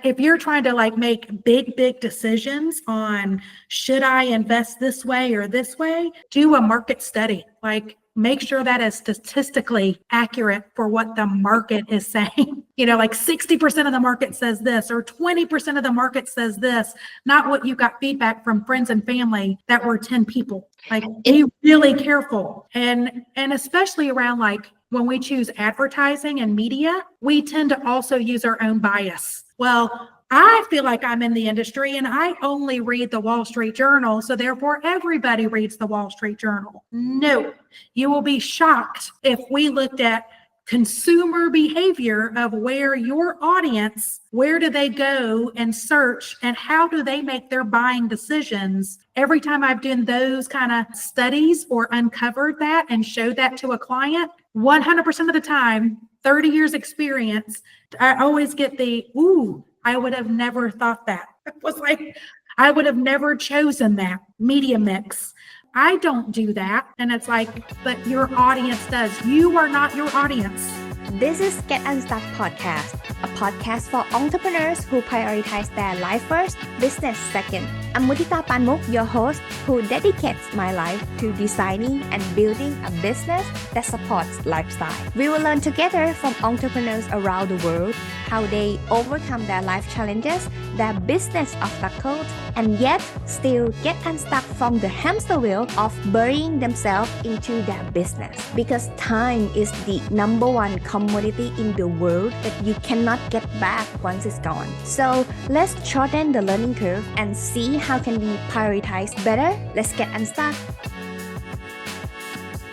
if you're trying to like make big decisions on should I invest this way or this way, do a market study. Like make sure that is statistically accurate for what the market is saying. Like 60% of the market says this or 20% of the market says this, not what you got feedback from friends and family that were 10 people. Like be really careful. And especially around like when we choose advertising and media, we tend to also use our own bias. Well, I feel like I'm in the industry and I only read the Wall Street Journal, so therefore everybody reads the Wall Street Journal. No, you will be shocked if we looked at consumer behavior of where your audience, where do they go and search and how do they make their buying decisions. Every time I've done those kind of studies or uncovered that and showed that to a client, 100% of the time, 30 years experience, I always get the, ooh, I would have never thought that. It was like, I would have never chosen that media mix. I don't do that. And it's like, but your audience does. You are not your audience. This is Get Unstuck Podcast, a podcast for entrepreneurs who prioritize their life first, business second. I'm Mudita Panmuk, your host, who dedicates my life to designing and building a business that supports lifestyle. We will learn together from entrepreneurs around the world how they overcome their life challenges, their business obstacles, and yet still get unstuck from the hamster wheel of burying themselves into their business. Because time is the number one commodity in the world that you cannot get back once it's gone. So let's shorten the learning curve and see how can we prioritize better. Let's get unstuck.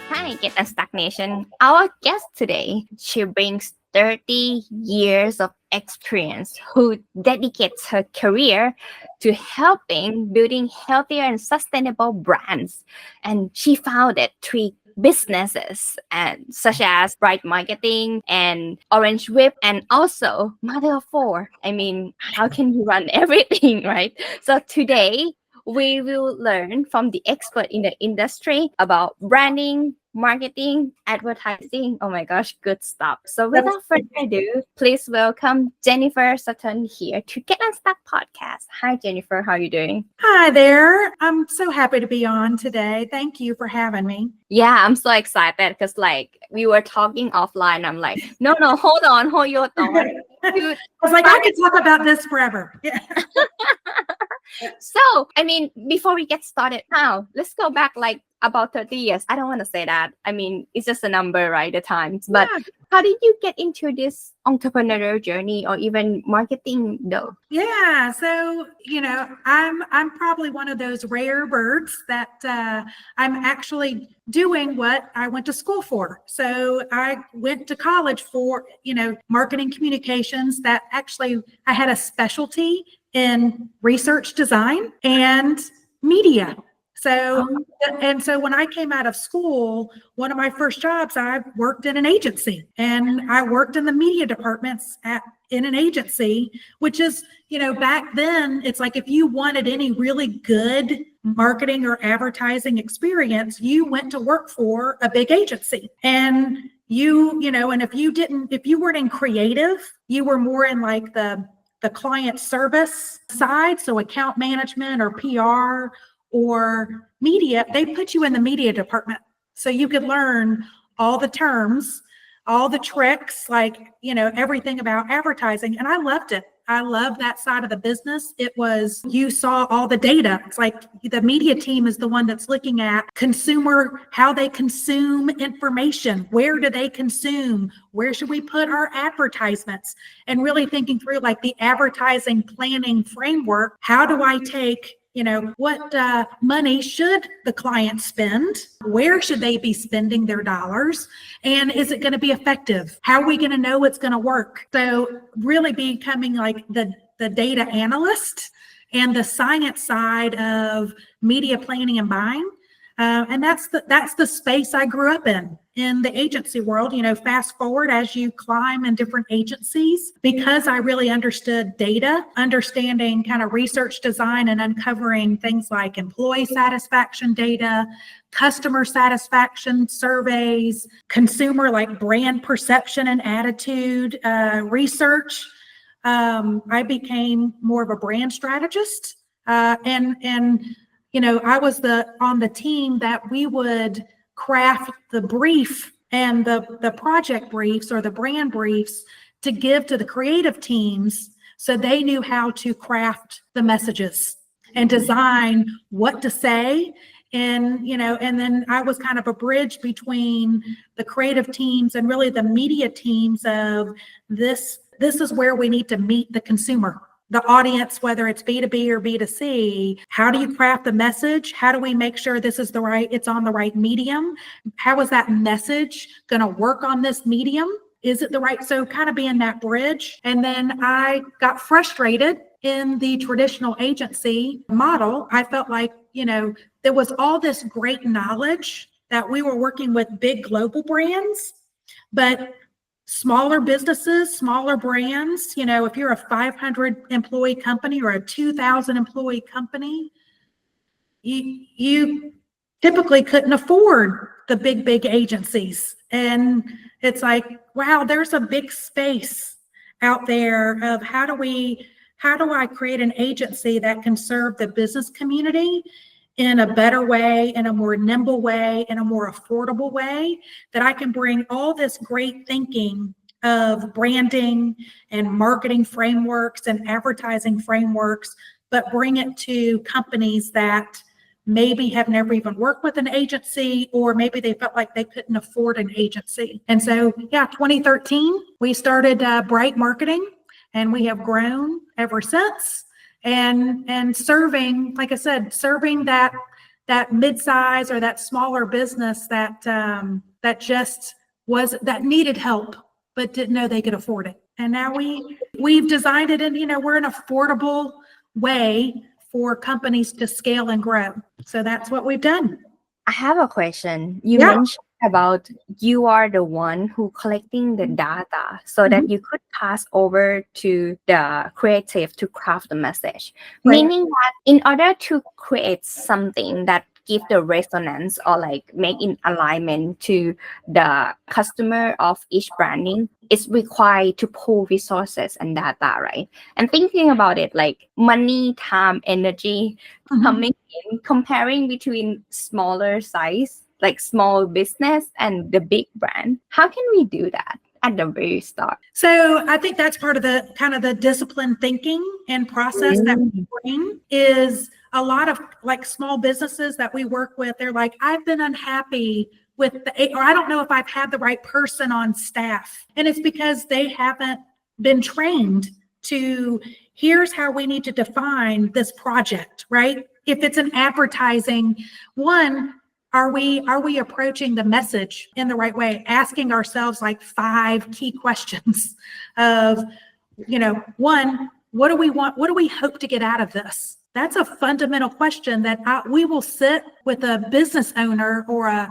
Hi, Get Unstuck Nation. Our guest today, she brings 30 years of experience who dedicates her career to helping building healthier and sustainable brands. And she founded 3 businesses and such as Bright Marketing and OrangeWIP, and also mother of 4. I mean, how can you run everything, right? So today we will learn from the expert in the industry about branding, marketing, advertising. Oh my gosh, good stuff. So without further ado, please welcome Jennifer Sutton here to Get Unstuck Podcast. Hi, Jennifer. How are you doing? Hi there. I'm so happy to be on today. Thank you for having me. Yeah, I'm so excited because like we were talking offline. I'm like, no, hold your thought. I was like, I could talk about this forever. Yeah. So, I mean, before we get started now, let's go back like about 30 years. I don't want to say that. I mean, it's just a number, right? The times. But how did you get into this entrepreneurial journey or even marketing though? Yeah. So, I'm probably one of those rare birds that I'm actually doing what I went to school for. So I went to college for, marketing communications. That actually, I had a specialty in research design and media. So when I came out of school, one of my first jobs, I worked in an agency, and I worked in the media departments in an agency, which is, back then, it's like if you wanted any really good marketing or advertising experience, you went to work for a big agency. And and if you weren't in creative, you were more in like the client service side. So account management or PR or media, they put you in the media department. So you could learn all the terms, all the tricks, like, everything about advertising. And I loved it. I love that side of the business. You saw all the data. It's like the media team is the one that's looking at consumer, how they consume information. Where do they consume? Where should we put our advertisements? And really thinking through like the advertising planning framework. How do I take what money should the client spend? Where should they be spending their dollars? And is it going to be effective? How are we going to know it's going to work? So really becoming like the data analyst and the science side of media planning and buying. And that's the space I grew up in the agency world. Fast forward as you climb in different agencies, because I really understood data, understanding kind of research design and uncovering things like employee satisfaction data, customer satisfaction surveys, consumer like brand perception and attitude research. I became more of a brand strategist. And I was on the team that we would craft the brief and the project briefs or the brand briefs to give to the creative teams so they knew how to craft the messages and design what to say. And then I was kind of a bridge between the creative teams and really the media teams of this is where we need to meet the consumer, the audience, whether it's B2B or B2C. How do you craft the message? How do we make sure it's on the right medium? How is that message going to work on this medium? Is it the right? So kind of being that bridge. And then I got frustrated in the traditional agency model. I felt like, there was all this great knowledge that we were working with big global brands, but smaller businesses, smaller brands, if you're a 500 employee company or a 2,000 employee company, you typically couldn't afford the big agencies. And it's like, wow, there's a big space out there of how do I create an agency that can serve the business community in a better way, in a more nimble way, in a more affordable way, that I can bring all this great thinking of branding and marketing frameworks and advertising frameworks, but bring it to companies that maybe have never even worked with an agency, or maybe they felt like they couldn't afford an agency. And so, 2013, we started Bright Marketing, and we have grown ever since. And serving, like I said, serving that mid-size or that smaller business that needed help but didn't know they could afford it. And now we've designed it, and we're an affordable way for companies to scale and grow. So that's what we've done. I have a question. You mentioned about you are the one who collecting the data so that you could pass over to the creative to craft the message. Right. Meaning that in order to create something that give the resonance or like make in alignment to the customer of each branding, it's required to pull resources and data, right? And thinking about it, like money, time, energy coming in, comparing between smaller size, like small business and the big brand. How can we do that at the very start? So I think that's part of the kind of the disciplined thinking and process that we bring. Is a lot of like small businesses that we work with, they're like, I've been unhappy with or I don't know if I've had the right person on staff. And it's because they haven't been trained to, here's how we need to define this project, right? If it's an advertising one, are we approaching the message in the right way? Asking ourselves like 5 key questions of, one, what do we want? What do we hope to get out of this? That's a fundamental question that we will sit with a business owner or a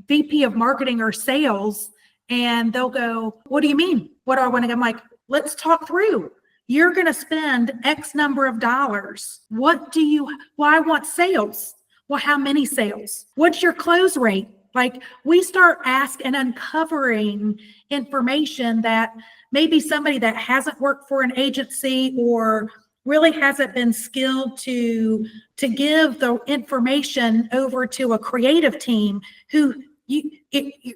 VP of marketing or sales, and they'll go, what do you mean? What do I want to? I'm like, let's talk through. You're going to spend X number of dollars. Well, I want sales. Well, how many sales? What's your close rate? Like, we start asking and uncovering information that maybe somebody that hasn't worked for an agency or really hasn't been skilled to give the information over to a creative team who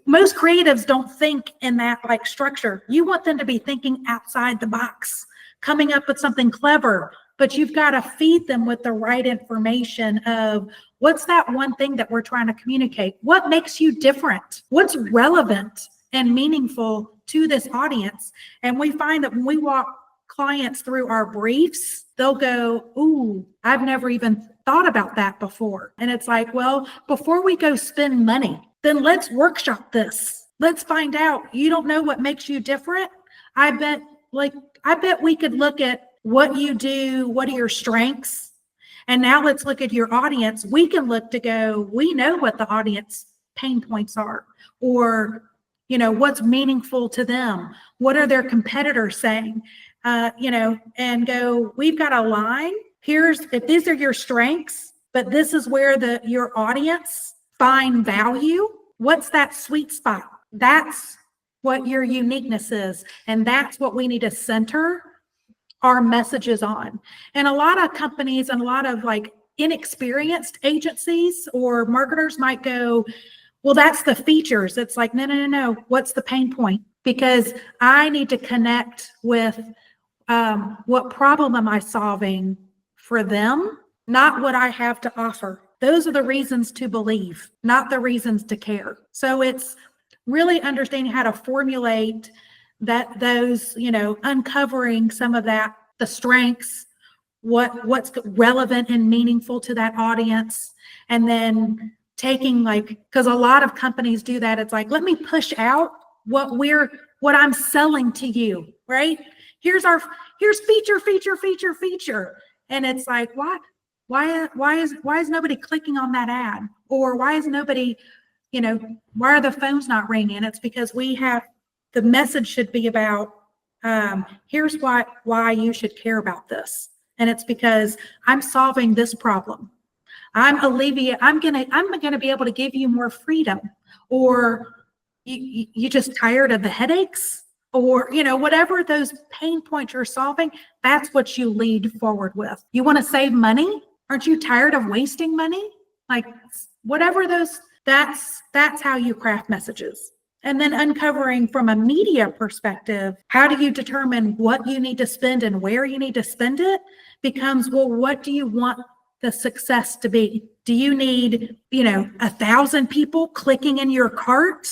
most creatives don't think in that like structure. You want them to be thinking outside the box, coming up with something clever, but you've got to feed them with the right information of what's that one thing that we're trying to communicate? What makes you different? What's relevant and meaningful to this audience? And we find that when we walk clients through our briefs, they'll go, ooh, I've never even thought about that before. And it's like, well, before we go spend money, then let's workshop this. Let's find out. You don't know what makes you different? I bet we could look at what you do, what are your strengths? And now let's look at your audience. We can look to go, we know what the audience pain points are, or, what's meaningful to them. What are their competitors saying? And go, we've got a line. If these are your strengths, but this is where your audience find value. What's that sweet spot? That's what your uniqueness is. And that's what we need to center our messages on. And a lot of companies and a lot of like inexperienced agencies or marketers might go, well, that's the features. It's like, no. What's the pain point? Because I need to connect with what problem am I solving for them, not what I have to offer. Those are the reasons to believe, not the reasons to care. So it's really understanding how to formulate those, uncovering some of that, the strengths, what's relevant and meaningful to that audience, and then taking because a lot of companies do that. It's like, let me push out what I'm selling to you, right? Here's feature. And it's like, what? Why is nobody clicking on that ad? Or why is nobody, why are the phones not ringing? It's because the message should be about, here's why you should care about this. And it's because I'm solving this problem. I'm gonna be able to give you more freedom, or you just tired of the headaches, or whatever those pain points you're solving, that's what you lead forward with. You want to save money? Aren't you tired of wasting money? Like whatever that's how you craft messages. And then uncovering from a media perspective, how do you determine what you need to spend and where you need to spend it becomes, well, what do you want the success to be? Do you need, 1,000 people clicking in your cart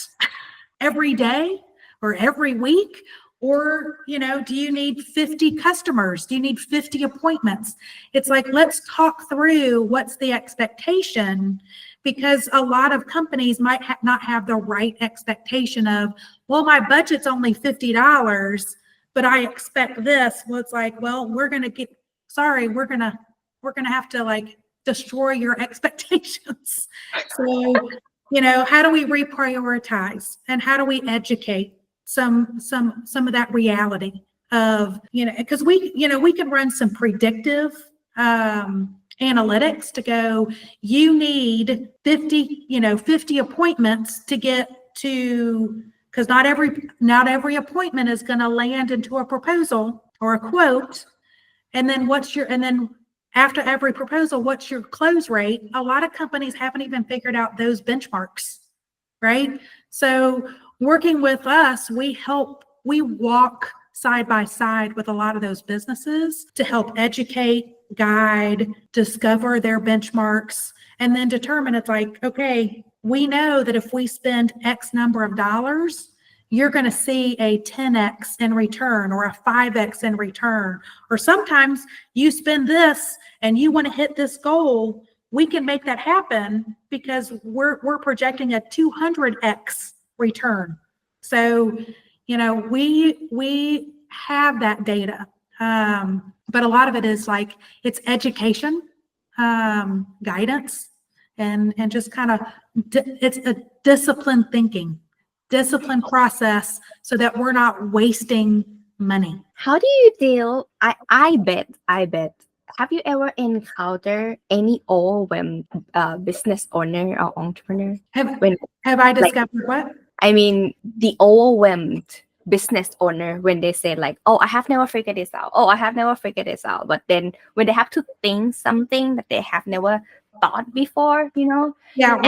every day or every week? Or, do you need 50 customers? Do you need 50 appointments? It's like, let's talk through what's the expectation, because a lot of companies might not have the right expectation of, well, my budget's only $50, but I expect this. Well, it's like, well, we're going to have to destroy your expectations. So, how do we reprioritize, and how do we educate some of that reality of, because we can run some predictive analytics to go, you need 50 appointments to get to, because not every appointment is going to land into a proposal or a quote. And then after every proposal, what's your close rate? A lot of companies haven't even figured out those benchmarks, right? So working with us, we walk side by side with a lot of those businesses to help educate, guide, discover their benchmarks, and then determine, it's like, okay, we know that if we spend X number of dollars, you're going to see a 10X in return or a 5X in return. Or sometimes you spend this and you want to hit this goal, we can make that happen because we're projecting a 200X return. So, we have that data. But a lot of it is it's education, guidance, and just kind of, it's a disciplined thinking, disciplined process, so that we're not wasting money. How do you deal? I bet. Have you ever encountered any overwhelmed business owner or entrepreneur? Have I discovered what? I mean, the overwhelmed business owner, when they say oh, I have never figured this out. Oh, I have never figured this out. But then when they have to think something that they have never thought before, Yeah,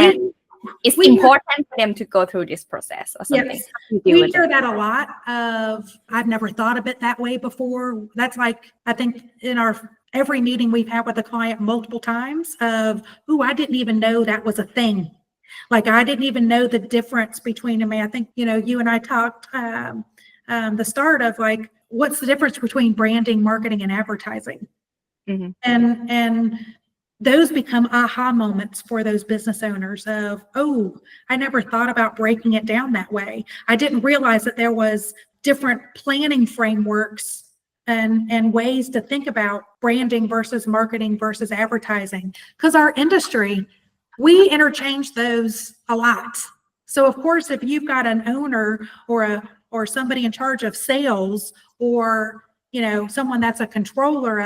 it's important for them to go through this process or something. Yes, we hear that a lot of, I've never thought of it that way before. That's I think in every meeting we've had with a client multiple times of, I didn't even know that was a thing. I didn't even know the difference between them. I think, you and I talked the start of what's the difference between branding, marketing, and advertising? Mm-hmm. And those become aha moments for those business owners of, oh, I never thought about breaking it down that way. I didn't realize that there was different planning frameworks and ways to think about branding versus marketing versus advertising. Because our industry, we interchange those a lot. So of course, if you've got an owner or somebody in charge of sales, or someone that's a controller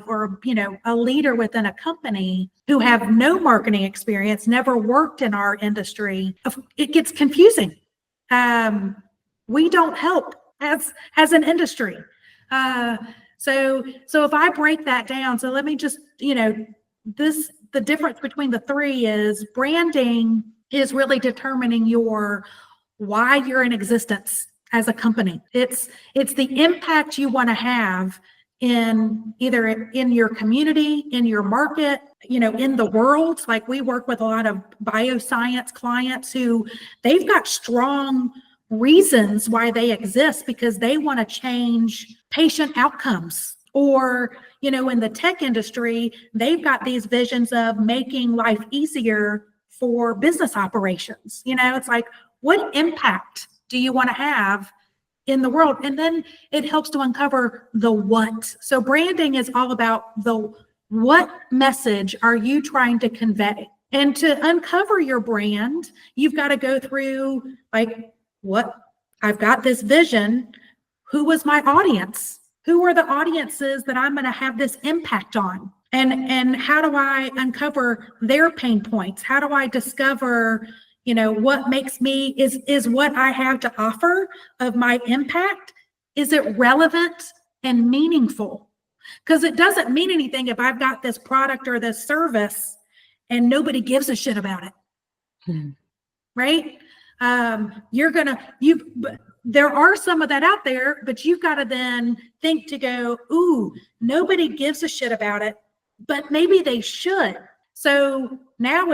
or a leader within a company who have no marketing experience, never worked in our industry, it gets confusing. We don't help as an industry. So if I break that down, so let me just, the difference between the three is branding is really determining why you're in existence as a company. It's the impact you want to have in either in your community, in your market, in the world. Like we work with a lot of bioscience clients who they've got strong reasons why they exist because they want to change patient outcomes. Or, in the tech industry, they've got these visions of making life easier for business operations. It's like, what impact do you want to have in the world? And then it helps to uncover the what. So branding is all about the what message are you trying to convey? And to uncover your brand, you've got to go through like, what I've got this vision. Who was my audience? Who are the audiences that I'm going to have this impact on? And how do I uncover their pain points? How do I discover, what makes me, is what I have to offer of my impact? Is it relevant and meaningful? Because it doesn't mean anything if I've got this product or this service and nobody gives a shit about it. Right? There are some of that out there, but you've got to then think to go, ooh, nobody gives a shit about it, but maybe they should. So now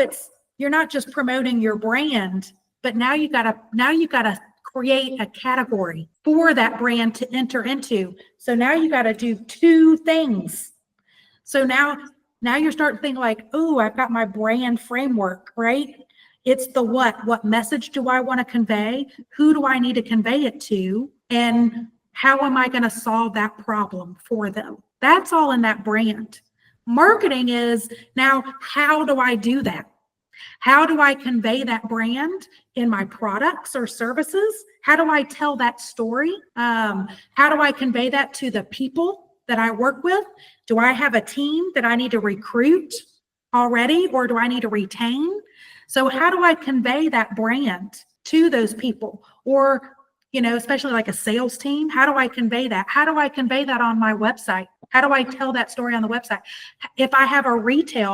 you're not just promoting your brand, but now you got to create a category for that brand to enter into. So now you got to do two things. So now you're starting to think like, oh, I've got my brand framework, right? It's the what message do I want to convey? Who do I need to convey it to? And how am I going to solve that problem for them? That's all in that brand. Marketing is now, how do I do that? How do I convey that brand in my products or services? How do I tell that story? How do I convey that to the people that I work with? Do I have a team that I need to recruit already, or do I need to retain? So how do I convey that brand to those people? Or, especially like a sales team, how do I convey that? How do I convey that on my website? How do I tell that story on the website? If I have a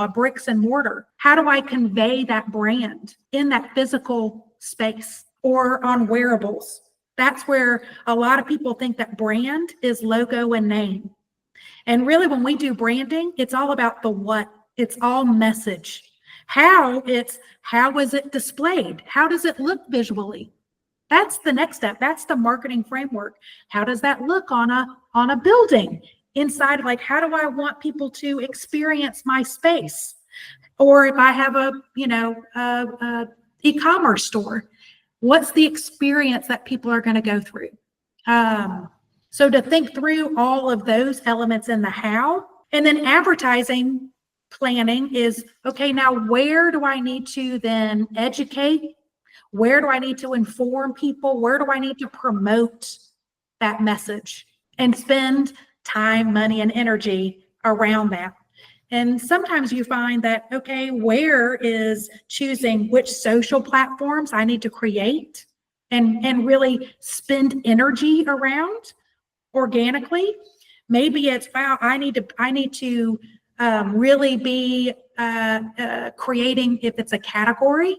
bricks and mortar, how do I convey that brand in that physical space or on wearables? That's where a lot of people think that brand is logo and name. And really, when we do branding, it's all about the what. It's all message. How is it displayed? How does it look visually? That's the next step. That's the marketing framework. How does that look on a building? Inside, like, how do I want people to experience my space? Or if I have a e-commerce store, what's the experience that people are going to go through? So to think through all of those elements in the how, and then advertising planning is, okay, now where do I need to then educate? Where do I need to inform people? Where do I need to promote that message and spend time, money, and energy around that? And sometimes you find that, okay, where is choosing which social platforms I need to create and really spend energy around organically. Maybe it's, wow, I need to really be creating, if it's a category,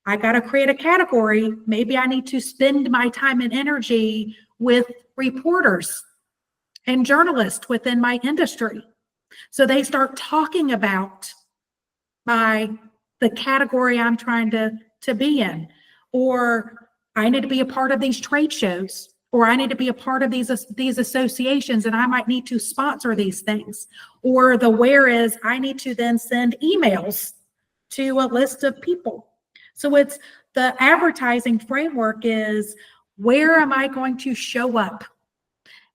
I got to create a category. Maybe I need to spend my time and energy with reporters and journalists within my industry. So they start talking about the category I'm trying to be in, or I need to be a part of these trade shows, or I need to be a part of these associations, and I might need to sponsor these things. Or the where is, I need to then send emails to a list of people. So it's the advertising framework is, where am I going to show up?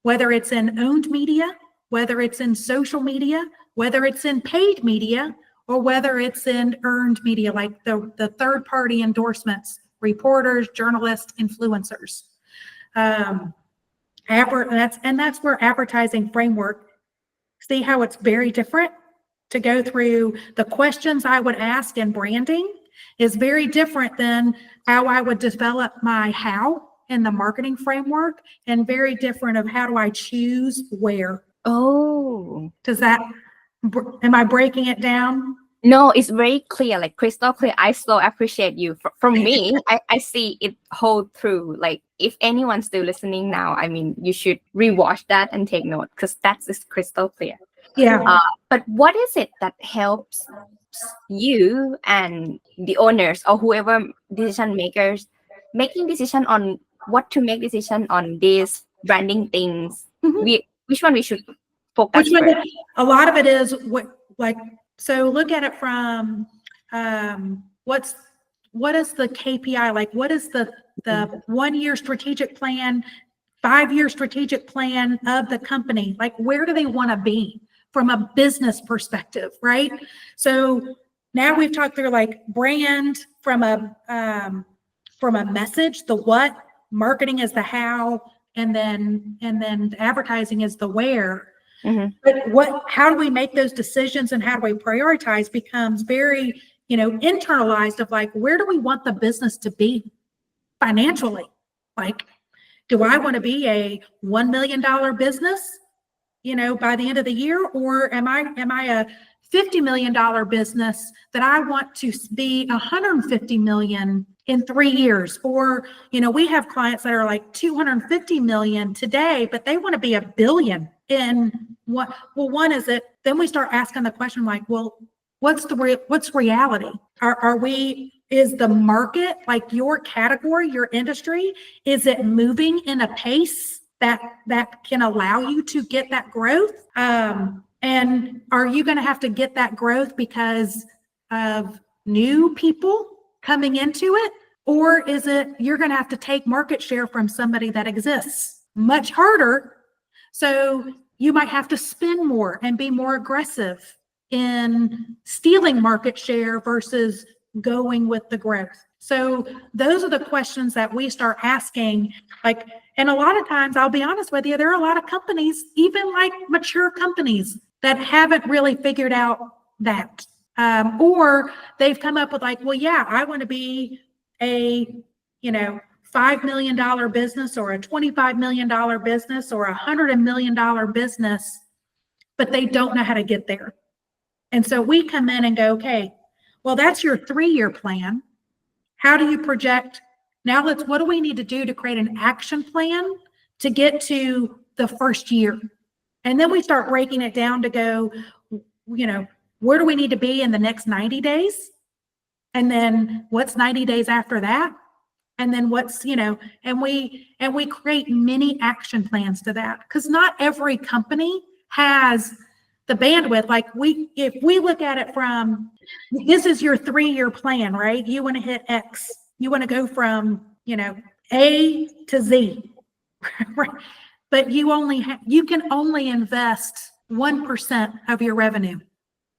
Whether it's in owned media, whether it's in social media, whether it's in paid media, or whether it's in earned media, like the third-party endorsements, reporters, journalists, influencers. That's where advertising framework, see how it's very different? To go through the questions I would ask in branding is very different than how I would develop my how in the marketing framework, and very different of how do I choose where. Oh. Does that, am I breaking it down? No, it's very clear, like crystal clear. I so appreciate you. From me, I see it hold through. Like if anyone's still listening now, I mean, you should rewatch that and take note because that's just crystal clear. Yeah. But what is it that helps you and the owners or whoever decision makers making decision on what to make decision on these branding things? Mhm. Which one we should focus Which one? first? A lot of it is so look at it from what is the KPI? Like what is the 1 year strategic plan, 5-year strategic plan of the company? Like where do they want to be from a business perspective, right? So now we've talked through like brand from a message, the what, marketing is the how, and then advertising is the where. Mm-hmm. But how do we make those decisions and how do we prioritize becomes very, internalized of like, where do we want the business to be financially? Like, do I want to be a $1 million business, by the end of the year? Or am I a $50 million business that I want to be 150 million in 3 years? Or, we have clients that are like 250 million today, but they want to be a billion in what? Well, one is it, then we start asking the question like, well, what's reality? Is the market, like your category, your industry, is it moving in a pace that can allow you to get that growth? And are you going to have to get that growth because of new people coming into it? Or is it you're going to have to take market share from somebody that exists? Much harder. So you might have to spend more and be more aggressive in stealing market share versus going with the growth. So those are the questions that we start asking. Like, and a lot of times, I'll be honest with you, there are a lot of companies, even like mature companies, that haven't really figured out that. Or they've come up with like, well, yeah, I want to be a, $5 million business or a $25 million business or $100 million business, but they don't know how to get there. And so we come in and go, okay, well, that's your 3-year plan. How do you project? Now what do we need to do to create an action plan to get to the first year? And then we start breaking it down to go, where do we need to be in the next 90 days? And then what's 90 days after that? And then what's, and we create many action plans to that, because not every company has the bandwidth. Like if we look at it from, this is your 3-year plan, right? You want to hit X. You want to go from, A to Z, right? But you can only invest 1% of your revenue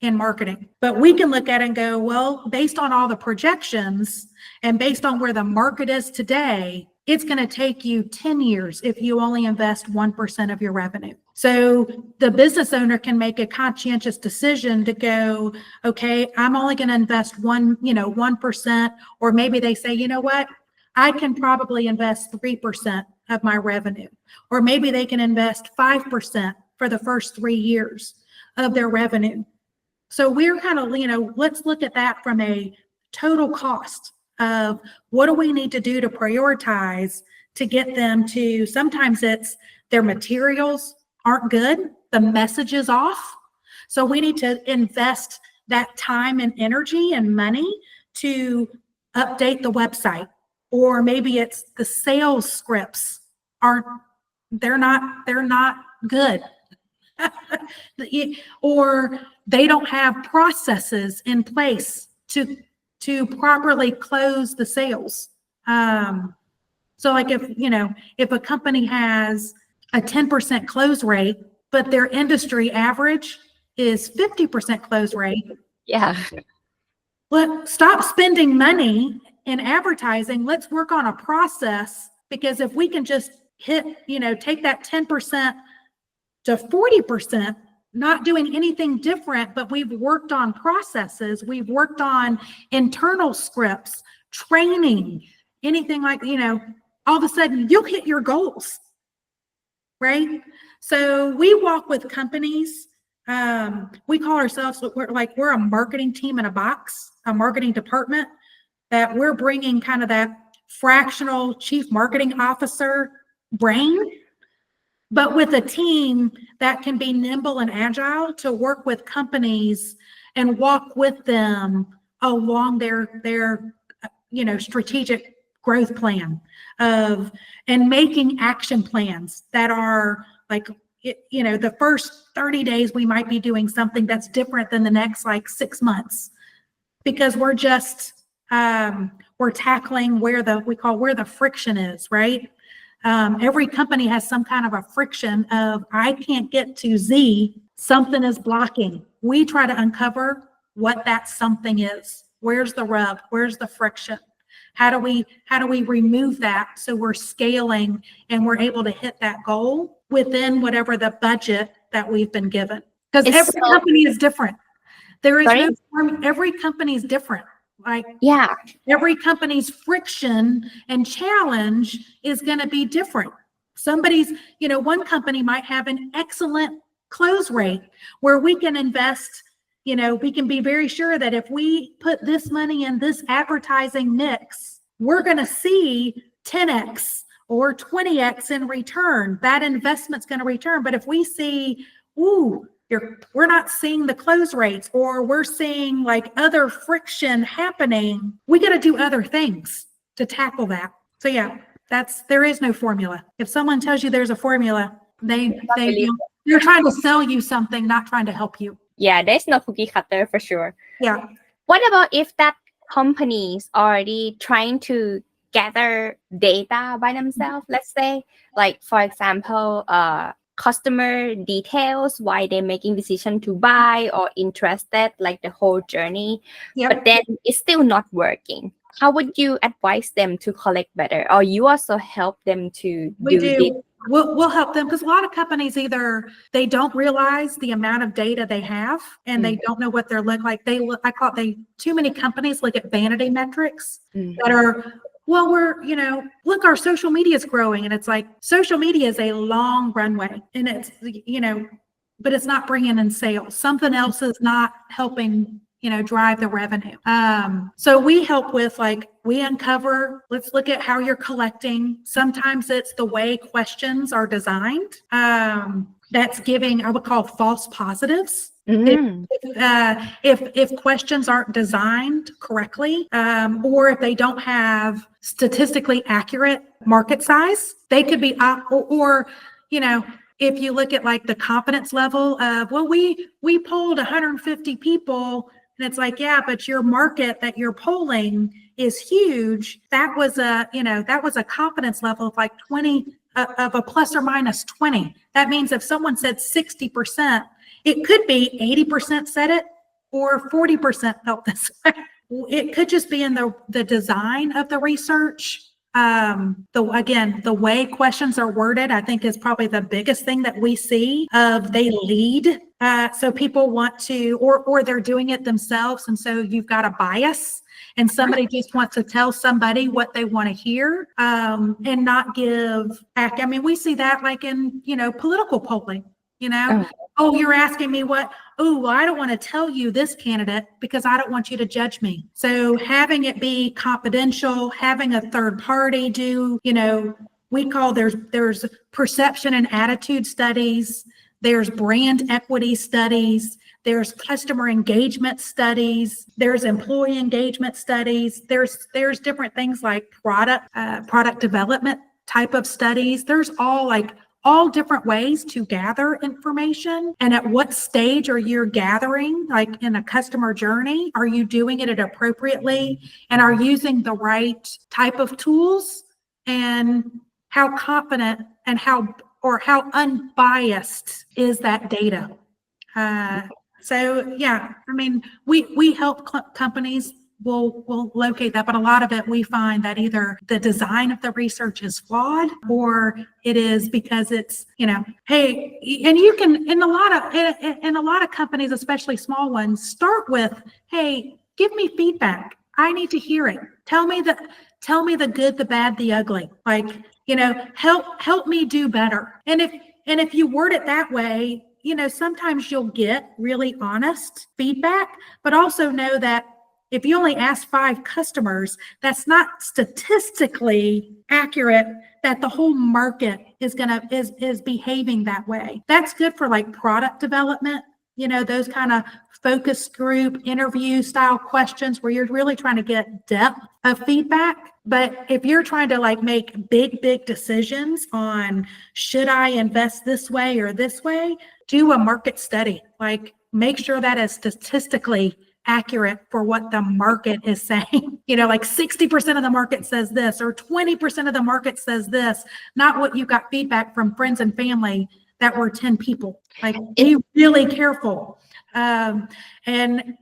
in marketing. But we can look at it and go, well, based on all the projections and based on where the market is today, it's going to take you 10 years if you only invest 1% of your revenue. So the business owner can make a conscientious decision to go, okay, I'm only going to invest 1%, or maybe they say, you know what, I can probably invest 3% of my revenue, or maybe they can invest 5% for the first 3 years of their revenue. So we're kind of, let's look at that from a total cost of what do we need to do to prioritize to get them to, sometimes it's their materials aren't good, the message is off. So we need to invest that time and energy and money to update the website. Or maybe it's the sales scripts they're not good. Or they don't have processes in place to properly close the sales. So like if a company has a 10% close rate, but their industry average is 50% close rate. Yeah. Stop spending money in advertising. Let's work on a process, because if we can just take that 10% to 40%, not doing anything different, but we've worked on processes, we've worked on internal scripts, training, anything like, all of a sudden you'll hit your goals, right? So we walk with companies. We call ourselves, we're a marketing team in a box, a marketing department, that we're bringing kind of that fractional chief marketing officer brain, but with a team that can be nimble and agile to work with companies and walk with them along their strategic growth plan and making action plans that are like, the first 30 days we might be doing something that's different than the next 6 months, because we're just we're tackling where the friction is, right? Every company has some kind of a friction of, I can't get to Z, something is blocking. We try to uncover what that something is. Where's the rub? Where's the friction? How do we remove that so we're scaling and we're able to hit that goal within whatever the budget that we've been given? Because every company is different. There is every company is different. Every company's friction and challenge is going to be different. One company might have an excellent close rate where we can invest, we can be very sure that if we put this money in this advertising mix, we're going to see 10x or 20x in return. That investment's going to return. But if we see, we're not seeing the close rates, or we're seeing other friction happening, we got to do other things to tackle that. So there is no formula. If someone tells you there's a formula, they're trying to sell you something, not trying to help you. Yeah, there's no cookie cutter for sure. Yeah. What about if that company's already trying to gather data by themselves? Let's say, for example, customer details, why they're making decision to buy or interested, the whole journey, but then it's still not working. How would you advise them to collect better, or you also help them to do? We'll help them, because a lot of companies either they don't realize the amount of data they have and they don't know what they're looking like. Too many companies look at vanity metrics that are, look, our social media is growing, and it's social media is a long runway, and it's, but it's not bringing in sales. Something else is not helping, drive the revenue. So we help with we uncover, let's look at how you're collecting. Sometimes it's the way questions are designed. That's giving, I would call, false positives. If questions aren't designed correctly, or if they don't have statistically accurate market size, they could be if you look at the confidence level of, we polled 150 people, and it's but your market that you're polling is huge. That was a confidence level of 20, of a plus or minus 20. That means if someone said 60%, it could be 80% said it, or 40% felt this way. It could just be in the design of the research. The way questions are worded, I think, is probably the biggest thing that we see. They lead, so people want to, or they're doing it themselves, and so you've got a bias, and somebody just wants to tell somebody what they want to hear, and not give back. I mean, we see that in political polling. Oh, you're asking me what? Oh, well, I don't want to tell you this candidate because I don't want you to judge me. So having it be confidential, having a third party do, we call, there's perception and attitude studies, there's brand equity studies, there's customer engagement studies, there's employee engagement studies, there's different things like product development type of studies. There's all different ways to gather information, and at what stage are you gathering, in a customer journey? Are you doing it appropriately, and are using the right type of tools, and how confident and how unbiased is that data? We help companies. We'll locate that, but a lot of it we find that either the design of the research is flawed, or it is because it's, hey, and you can, in a lot of companies, especially small ones, start with, hey, give me feedback. I need to hear it. Tell me the good, the bad, the ugly. Help me do better. And And if you word it that way, sometimes you'll get really honest feedback, but also know that if you only ask 5 customers, that's not statistically accurate that the whole market is behaving that way. That's good for like product development, those kind of focus group interview style questions where you're really trying to get depth of feedback. But if you're trying to like make big decisions on should I invest this way or this way, do a market study. Like make sure that is statistically accurate for what the market is saying. Like 60% of the market says this or 20% of the market says this, not what you got feedback from friends and family that were 10 people. Like be really careful. And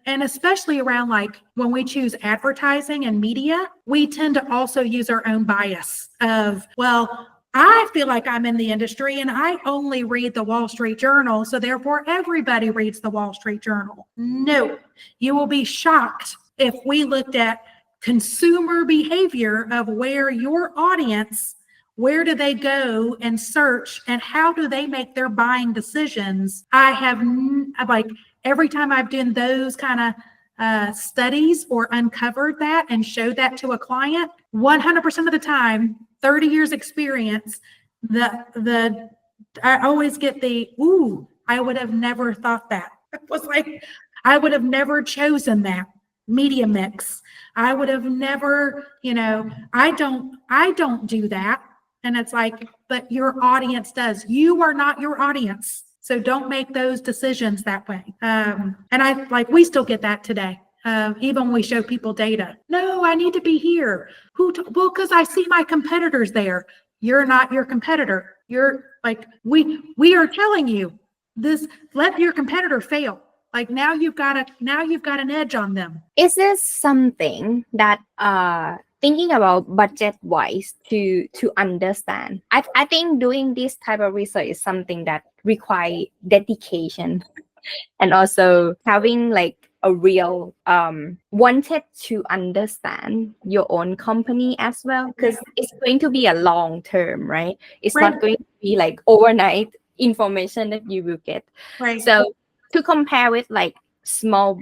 especially around like when we choose advertising and media, we tend to also use our own bias of, well, I feel like I'm in the industry and I only read the Wall Street Journal, so therefore everybody reads the Wall Street Journal. No, you will be shocked if we looked at consumer behavior of where your audience, where do they go and search and how do they make their buying decisions. I have like every time I've done those kind of studies or uncovered that and showed that to a client, 100% of the time, 30 years experience, I always get ooh, I would have never thought that. It was like, I would have never chosen that media mix. I would have never, I don't do that. And it's like, but your audience does. You are not your audience. So don't make those decisions that way. And we still get that today. Even when we show people data. No, I need to be here. Well, because I see my competitors there. You're not your competitor. You're like, we are telling you this, let your competitor fail. Like now you've got an edge on them. Is this something that thinking about budget wise to understand? I think doing this type of research is something that require dedication and also having like a real wanted to understand your own company as well, because it's going to be a long term, right? It's not going to be like overnight information that you will get. Right. So to compare with like small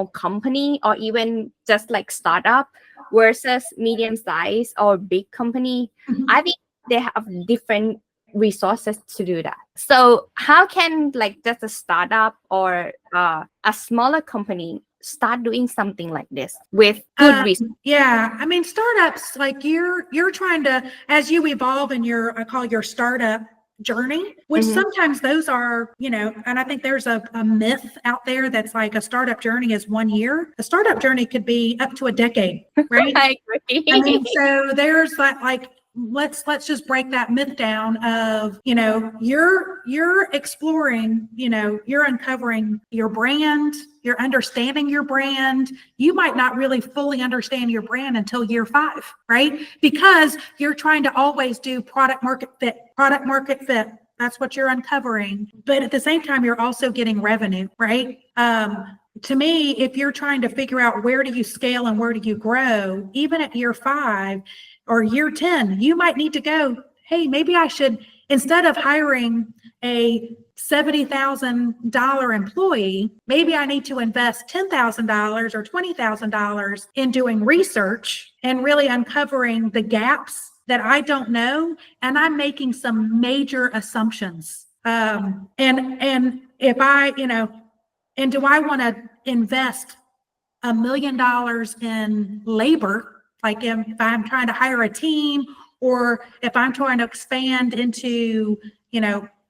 company or even just like startup versus medium size or big company, I think they have different resources to do that. So how can like just a startup or a smaller company start doing something like this with good resources? Yeah, I mean, startups, like you're trying to, as you evolve in I call your startup journey, which sometimes those are, and I think there's a myth out there that's like a startup journey is 1 year. A startup journey could be up to a decade, right? I agree. I mean, so there's that, like, let's just break that myth down of, you're exploring, you're uncovering your brand, you're understanding your brand. You might not really fully understand your brand until year 5, right? Because you're trying to always do product market fit. That's what you're uncovering. But at the same time, you're also getting revenue, right? To me, if you're trying to figure out where do you scale and where do you grow, even at year 5 or year 10, you might need to go, hey, maybe I should, instead of hiring a $70,000 employee, maybe I need to invest $10,000 or $20,000 in doing research and really uncovering the gaps that I don't know. And I'm making some major assumptions. And if I, and do I want to invest $1 million in labor? Like if I'm trying to hire a team, or if I'm trying to expand into,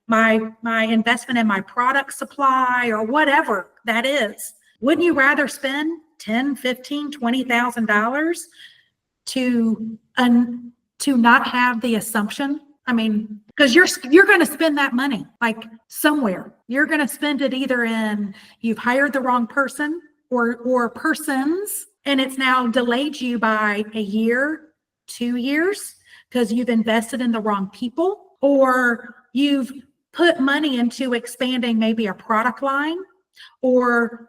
my investment in my product supply or whatever that is, wouldn't you rather spend $10,000, $15,000, $20,000 to not have the assumption? I mean, because you're going to spend that money like somewhere. You're going to spend it either in you've hired the wrong person or persons, and it's now delayed you by a year, 2 years, because you've invested in the wrong people, or you've put money into expanding maybe a product line or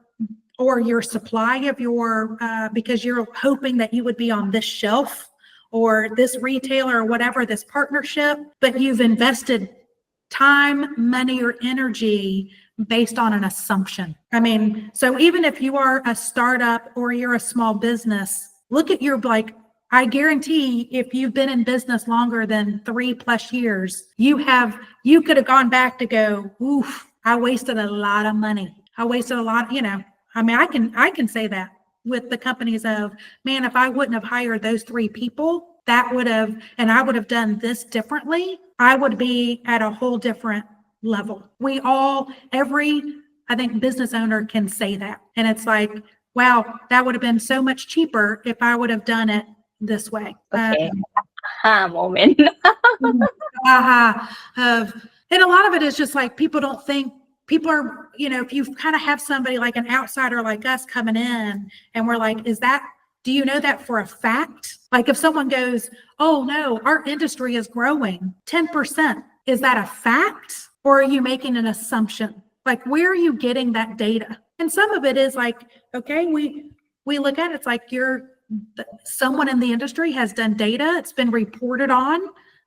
your supply of your, because you're hoping that you would be on this shelf or this retailer or whatever, this partnership, but you've invested time, money, or energy based on an assumption. I mean, so even if you are a startup or you're a small business, look at your, like, I guarantee if you've been in business longer than 3+ years, you could have gone back to go, oof, I wasted a lot of money. I wasted a lot, I mean, I can say that with the companies of, man, if I wouldn't have hired those 3 people, and I would have done this differently, I would be at a whole different level. I think business owner can say that. And it's like, wow, that would have been so much cheaper if I would have done it this way. Okay. Moment. And a lot of it is just like, people don't think, people are, if you kind of have somebody like an outsider like us coming in and we're like, do you know that for a fact? Like if someone goes, oh no, our industry is growing 10%. Is that a fact? Or are you making an assumption? Like, where are you getting that data? And some of it is like, okay, we look at it, it's like someone in the industry has done data. It's been reported on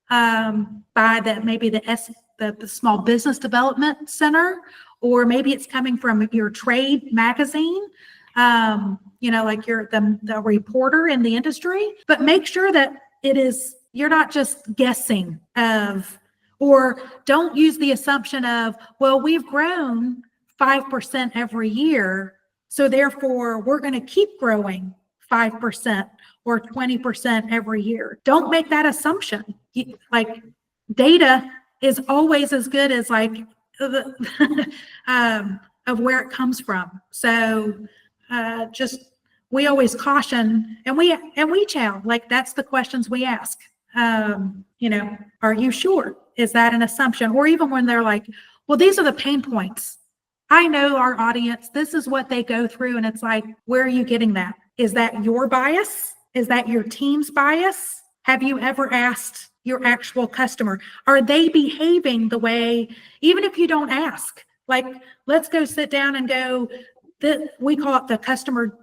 by the Small Business Development Center, or maybe it's coming from your trade magazine. Like you're the reporter in the industry, but make sure that you're not just guessing or don't use the assumption of, well, we've grown 5% every year, so therefore we're going to keep growing 5% or 20% every year. Don't make that assumption. Like, data is always as good as like of where it comes from. So we always caution, and we challenge, like, that's the questions we ask. Are you sure? Is that an assumption? Or even when they're like, well, these are the pain points. I know our audience, this is what they go through. And it's like, where are you getting that? Is that your bias? Is that your team's bias? Have you ever asked your actual customer? Are they behaving the way, even if you don't ask? Like, let's go sit down and go, we call it the customer,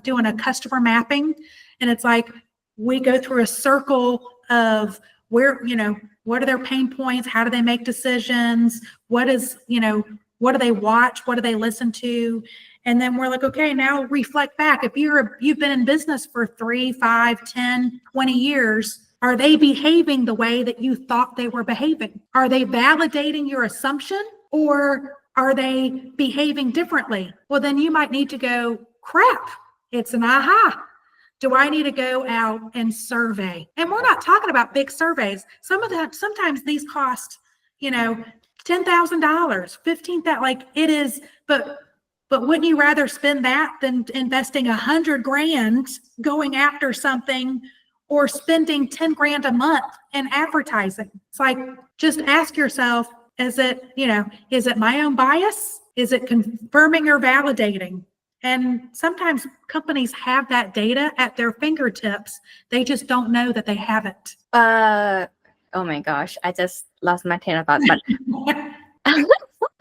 doing a customer mapping. And it's like, we go through a circle of where, what are their pain points? How do they make decisions? What do they watch? What do they listen to? And then we're like, okay, now reflect back. If you've been in business for 3, 5, 10, 20 years, are they behaving the way that you thought they were behaving? Are they validating your assumption, or are they behaving differently? Well, then you might need to go, crap, it's an aha. Do I need to go out and survey? And we're not talking about big surveys. Sometimes these cost, $10,000, $15,000, like it is, but wouldn't you rather spend that than investing $100,000 going after something, or spending $10,000 a month in advertising? It's like, just ask yourself, is it my own bias? Is it confirming or validating? And sometimes companies have that data at their fingertips. They just don't know that they have it. Oh my gosh, I just lost my train of thought. But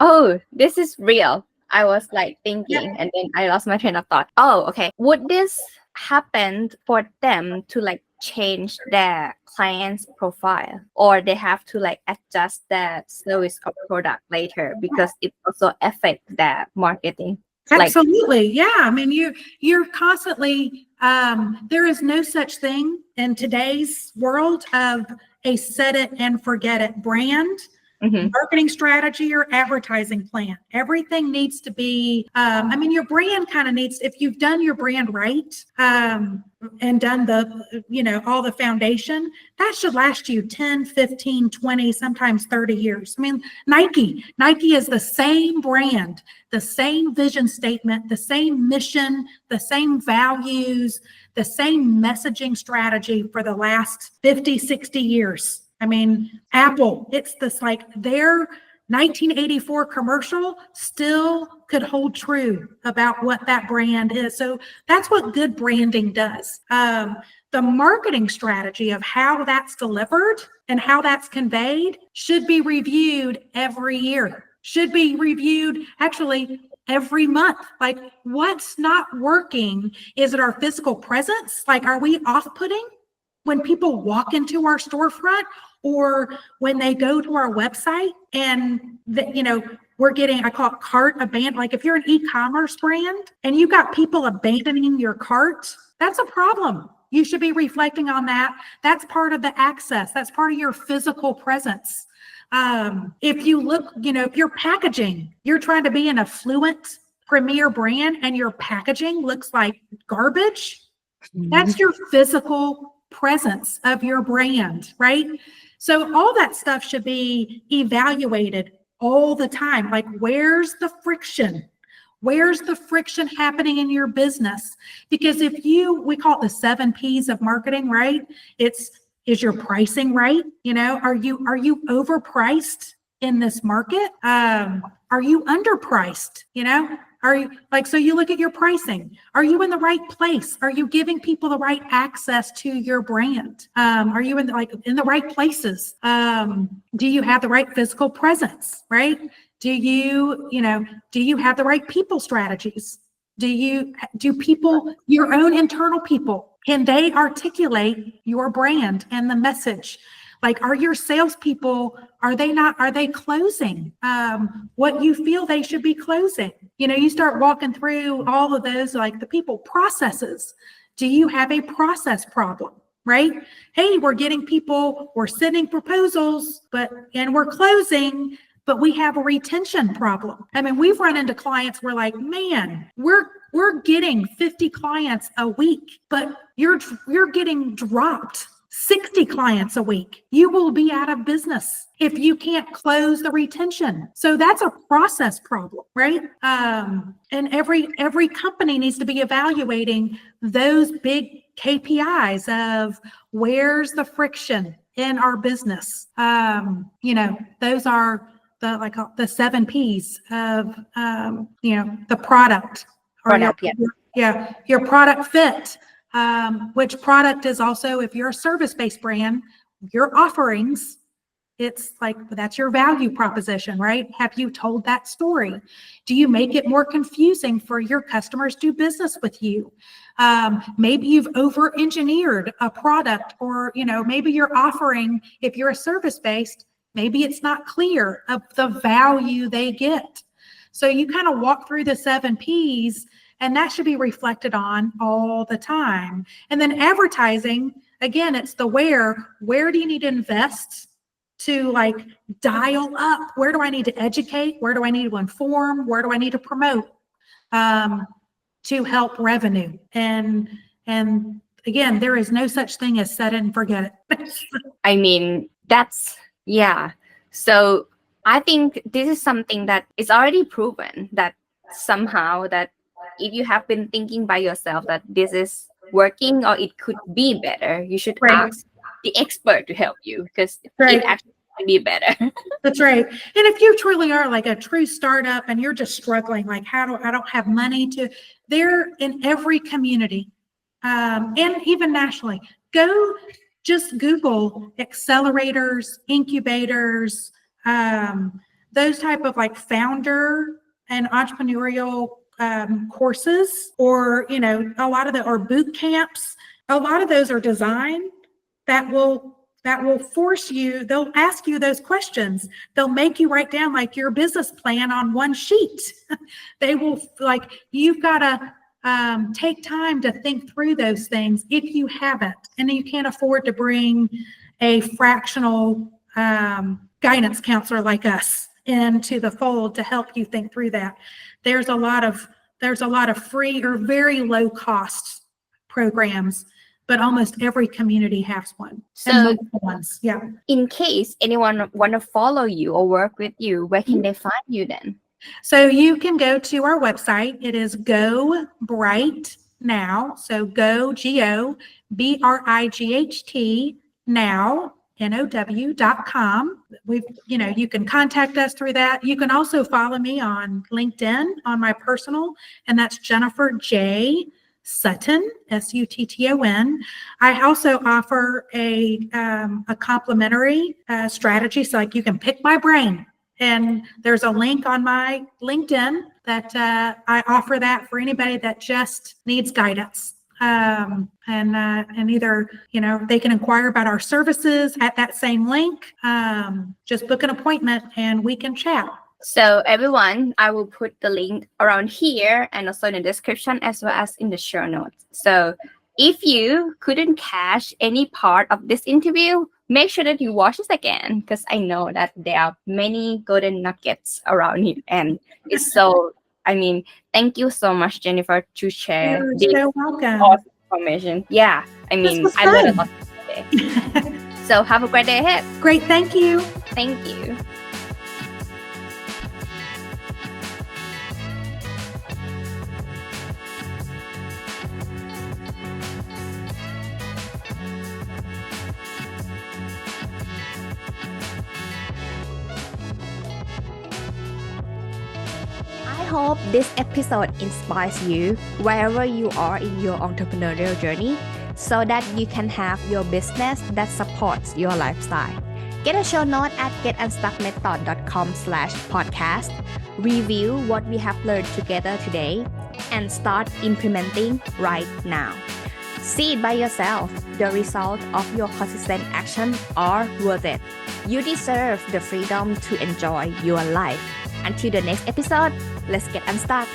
oh, this is real. I was like thinking, and then I lost my train of thought. Oh, okay. Would this happen for them to like change their client's profile, or they have to like adjust their service or product later because it also affects their marketing? Absolutely. Yeah. I mean, you're constantly, there is no such thing in today's world of a set it and forget it brand, marketing strategy, or advertising plan. Everything needs to be, your brand kind of needs, if you've done your brand right, and done all the foundation, that should last you 10, 15, 20, sometimes 30 years. I mean, Nike is the same brand, the same vision statement, the same mission, the same values, the same messaging strategy for the last 50, 60 years. I mean, Apple, it's this like their 1984 commercial still could hold true about what that brand is. So that's what good branding does. The marketing strategy of how that's delivered and how that's conveyed should be reviewed every year, should be reviewed actually every month. Like, what's not working? Is it our physical presence? Like, are we off-putting? when people walk into our storefront or when they go to our website and we're getting, I call it cart abandon. Like if you're an e-commerce brand and you got people abandoning your cart, that's a problem. You should be reflecting on that. That's part of the access. That's part of your physical presence. If you look, if you're packaging, you're trying to be an affluent premier brand and your packaging looks like garbage, that's your physical presence of your brand, right? So all that stuff should be evaluated all the time. Like, where's the friction? Where's the friction happening in your business? Because we call it the 7 P's of marketing, right? Is your pricing right? Are you overpriced in this market? Are you underpriced? Are you so you look at your pricing. Are you in the right place? Are you giving people the right access to your brand? Are you in the right places? Do you have the right physical presence, right? Do you have the right people strategies? Do people, your own internal people, can they articulate your brand and the message? Like, are your salespeople, are they closing what you feel they should be closing? You start walking through all of those, like the people processes. Do you have a process problem, right? Hey, we're sending proposals, and we're closing, but we have a retention problem. I mean, we've run into clients, we're like, man, we're getting 50 clients a week, but you're getting dropped 60 clients a week. You will be out of business if you can't close the retention. So that's a process problem, right? And every company needs to be evaluating those big KPIs of where's the friction in our business. Those are the 7 P's of the product. Your product fit. Which product is also, if you're a service-based brand, your offerings, it's like, that's your value proposition, right? Have you told that story? Do you make it more confusing for your customers to do business with you? Maybe you've over-engineered a product, or, maybe your offering, if you're a service-based, maybe it's not clear of the value they get. So you kind of walk through the 7 P's, and that should be reflected on all the time. And then advertising, again, it's the where do you need to invest to dial up? Where do I need to educate? Where do I need to inform? Where do I need to promote to help revenue? And again, there is no such thing as set it and forget it. I mean, So I think this is something that is already proven that somehow that if you have been thinking by yourself that this is working or it could be better, you should ask the expert to help you, because it actually can be better. That's right. And if you truly are like a true startup and you're just struggling, like I don't have money they're in every community and even nationally. Just Google accelerators, incubators, those type of founder and entrepreneurial courses, or a lot of or boot camps. A lot of those are designed that will force you. They'll ask you those questions. They'll make you write down your business plan on one sheet. They will you've got to take time to think through those things if you haven't, and you can't afford to bring a fractional guidance counselor like us into the fold to help you think through that. There's a lot of free or very low cost programs, but almost every community has one. So ones, in case anyone want to follow you or work with you, where can they find you then? So you can go to our website. It is Go Bright Now. So Go GOBRIGHT now. now.com. You can contact us through that. You can also follow me on LinkedIn on my personal, and that's Jennifer J. Sutton, Sutton. I also offer a complimentary strategy, so you can pick my brain. And there's a link on my LinkedIn that I offer that for anybody that just needs guidance. and either, they can inquire about our services at that same link. Just book an appointment and we can chat. So everyone, I will put the link around here and also in the description as well as in the show notes. So if you couldn't catch any part of this interview, make sure that you watch this again, because I know that there are many golden nuggets around it. And it's so, thank you so much, Jennifer, to share You're this so welcome. awesome information. Yeah, I was learned a fun. lot today. So have a great day ahead. Great. Thank you. Thank you. I hope this episode inspires you wherever you are in your entrepreneurial journey, so that you can have your business that supports your lifestyle. Get a show note at getunstuckmethod.com/podcast. Review what we have learned together today and start implementing right now. See it by yourself. The result of your consistent action are worth it. You deserve the freedom to enjoy your life. Until the next episode, let's get unstuck.